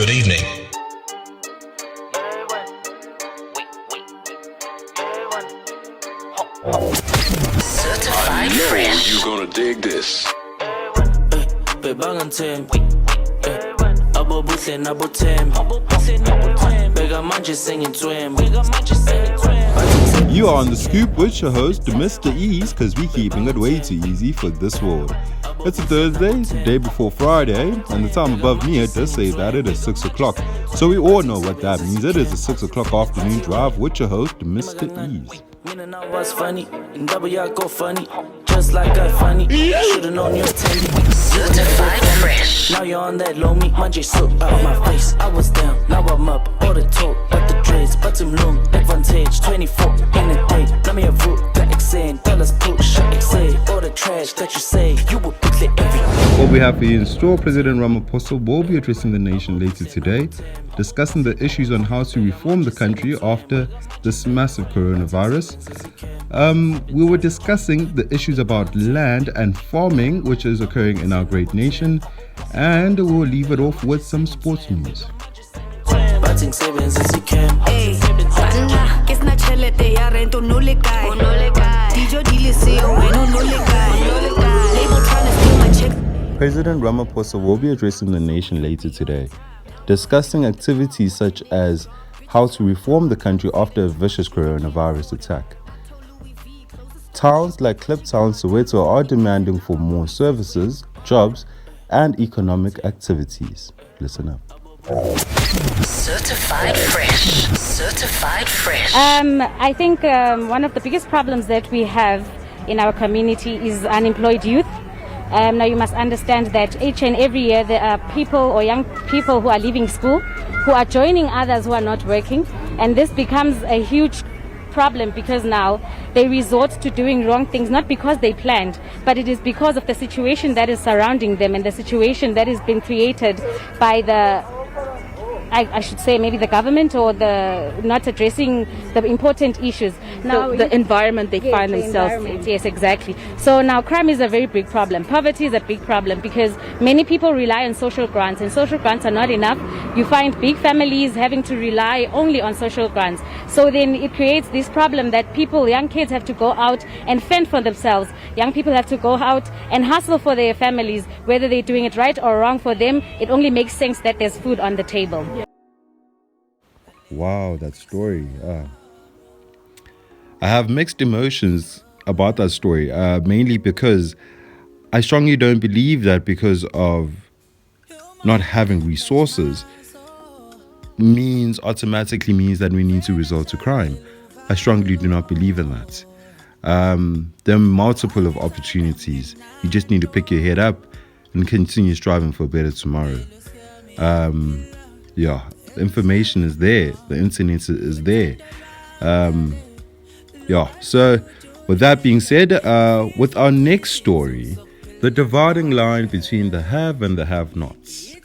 Good evening. Certified fresh. You're gonna dig this. You are on The Scoop with your host, Mr. Ease, because we're keeping it way too easy for this world. It's a Thursday, it's the day before Friday, and the time above me it does say that it is 6 o'clock. So we all know what that means. It is a 6 o'clock afternoon drive with your host, Mr. Ease. Was funny, and double y'all go funny, just like I funny. Should've known you're Certified fresh. Now you're on that low meat, Monday soap out my face. I was down, now I'm up, all the talk, but the dreads, but some long advantage. 24 in a day, let me a root, that extend, dollars push, excel, all the trash that you say, you will pick it every. What we have for you in store, President Ramaphosa will be addressing the nation later today, discussing the issues on how to reform the country after this massive coronavirus. We were discussing the issues about land and farming, which is occurring in our great nation, and we'll leave it off with some sports news. President Ramaphosa will be addressing the nation later today, discussing activities such as how to reform the country after a vicious coronavirus attack. Towns like Kliptown, Soweto are demanding for more services, jobs, and economic activities. Listen up. Certified fresh. Certified fresh. I think one of the biggest problems that we have in our community is unemployed youth. Now you must understand that each and every year there are people or young people who are leaving school, who are joining others who are not working, and this becomes a huge problem because now they resort to doing wrong things, not because they planned, but it is because of the situation that is surrounding them and the situation that has been created by I should say maybe the government or the not addressing the important issues. Now the environment they find themselves in. Yes, exactly. So now crime is a very big problem. Poverty is a big problem because many people rely on social grants, and social grants are not enough. You find big families having to rely only on social grants. So then it creates this problem that young kids have to go out and fend for themselves. Young people have to go out and hustle for their families. Whether they're doing it right or wrong for them, it only makes sense that there's food on the table. Wow, that story. I have mixed emotions about that story, mainly because I strongly don't believe that because of not having resources automatically means that we need to resort to crime. I strongly do not believe in that. There are multiple of opportunities. You just need to pick your head up and continue striving for a better tomorrow. The information is there. The internet is there. So with that being said, with our next story, the dividing line between the have and the have-nots.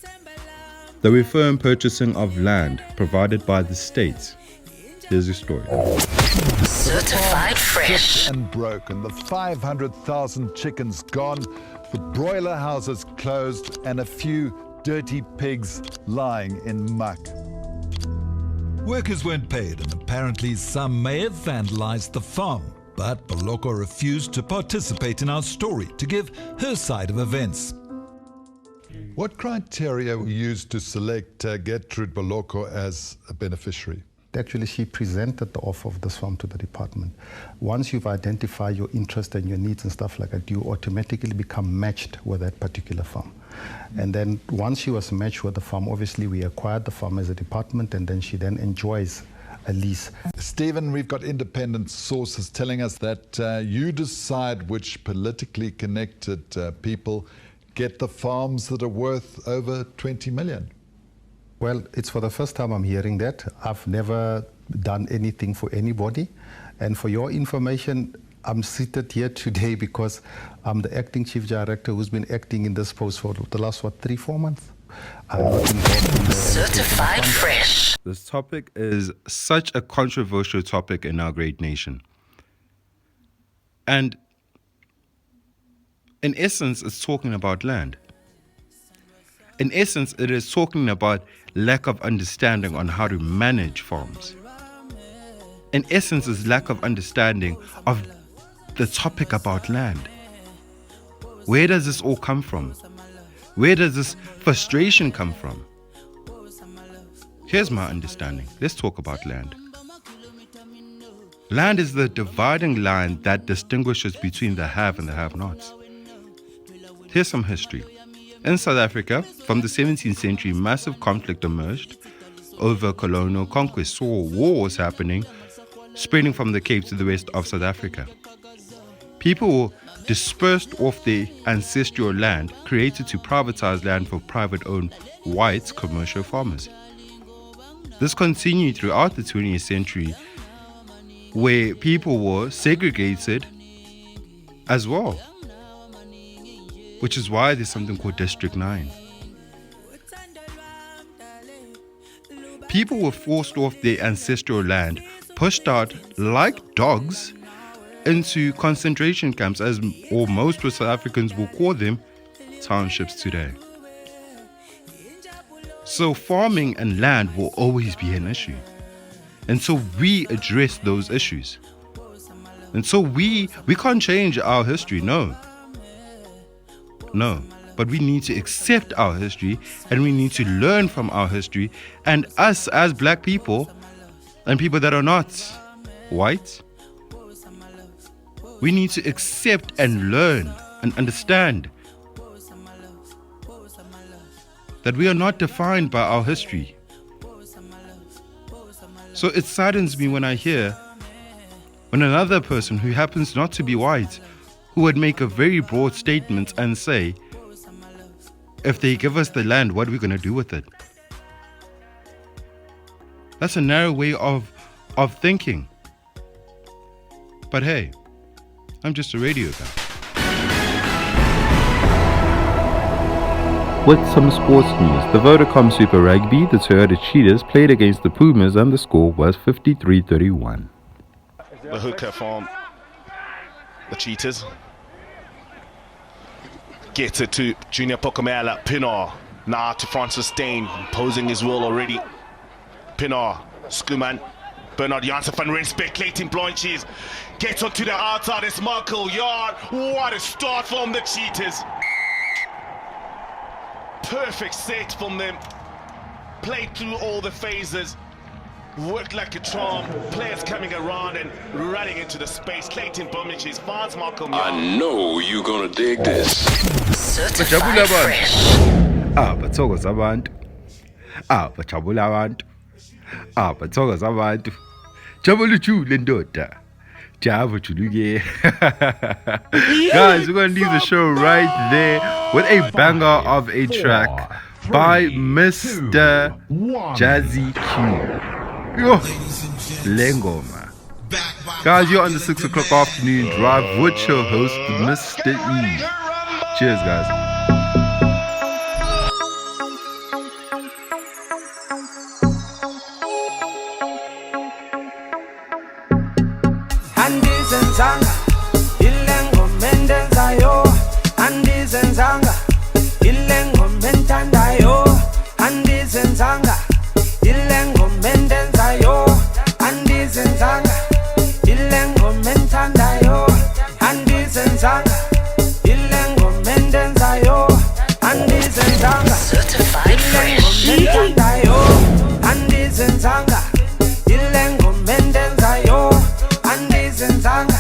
The reform purchasing of land provided by the state. Here's your story. Certified fresh. And broken, the 500,000 chickens gone, the broiler houses closed, and a few dirty pigs lying in muck. Workers weren't paid, and apparently some may have vandalized the farm. But Boloko refused to participate in our story to give her side of events. What criteria were used to select Gertrude Boloko as a beneficiary? Actually, she presented the offer of this farm to the department. Once you've identified your interest and your needs and stuff like that, you automatically become matched with that particular farm. And then once she was matched with the farm, obviously we acquired the farm as a department, and then she then enjoys a lease. Stephen, we've got independent sources telling us that you decide which politically connected people get the farms that are worth over 20 million. Well, it's for the first time I'm hearing that. I've never done anything for anybody. And for your information, I'm seated here today because I'm the acting chief director who's been acting in this post for the last, 3-4 months. I'm not involved in the Certified fresh. This topic is such a controversial topic in our great nation. And in essence, it's talking about land. In essence, it is talking about lack of understanding on how to manage farms. In essence, is lack of understanding of the topic about land. Where does this all come from? Where does this frustration come from? Here's my understanding. Let's talk about land. Land is the dividing line that distinguishes between the have and the have-nots. Here's some history. In South Africa, from the 17th century, massive conflict emerged over colonial conquest. Saw wars happening, spreading from the Cape to the rest of South Africa. People were dispersed off their ancestral land, created to privatize land for private-owned white commercial farmers. This continued throughout the 20th century, where people were segregated as well, which is why there's something called District 9. People were forced off their ancestral land, pushed out like dogs into concentration camps, or most West Africans will call them, townships today. So farming and land will always be an issue until we address those issues. And so we can't change our history, no. But we need to accept our history, and we need to learn from our history. And us as black people and people that are not white, we need to accept and learn and understand that we are not defined by our history. So it saddens me when I hear when another person who happens not to be white, who would make a very broad statement and say, if they give us the land, what are we going to do with it? That's a narrow way of thinking. But hey, I'm just a radio guy. With some sports news, the Vodacom Super Rugby, the Toyota Cheetahs played against the Pumas and the score was 53-31. The hooker from the Cheetahs gets it to Junior Pokomela. Pinar now to Francis Steyn, imposing his will already. Pinar, Skuman, Bernard Janssen van Rensbeck, Clayton Blanches gets onto the outside. It's Michael Yard. What a start from the Cheetahs. Perfect set from them. Played through all the phases. Worked like a charm. Players coming around and running into the space. Clayton Blanches finds Michael Yard. I know you're gonna dig this. Certified fresh. Bathokoza abantu. Bajabula abantu. Bathokoza abantu. Jabula ujule ndoda. Java Chuluge. Guys, we're gonna leave the show right there with a banger of a track by Mr. Jazzy Q. Yo, Lengoma. Guys, you're on the 6 o'clock afternoon drive with your host, Mr. E. Cheers, guys. Andizenzanga ilengo mendenzayo, andizenzanga ilengo mentandayo, andizenzanga ilengo mendenzayo, andizenzanga ilengo mentandayo, andizenzanga ilengo mendenzayo, andizenzanga Certified fresh. mentandayo, andizenzanga ilengo mendenzayo, andizenzanga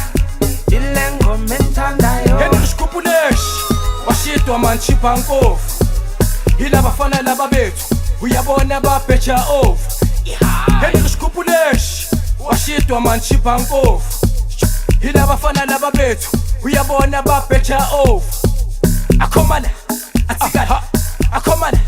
ilengo mentandayo. Henry washitwa manchipa nkofu, ila bafana laba bethu uyabona babheja off. Henry washitwa manchipa nkofu, ila bafana laba bethu uyabona babheja off. Akomana atikala, akomana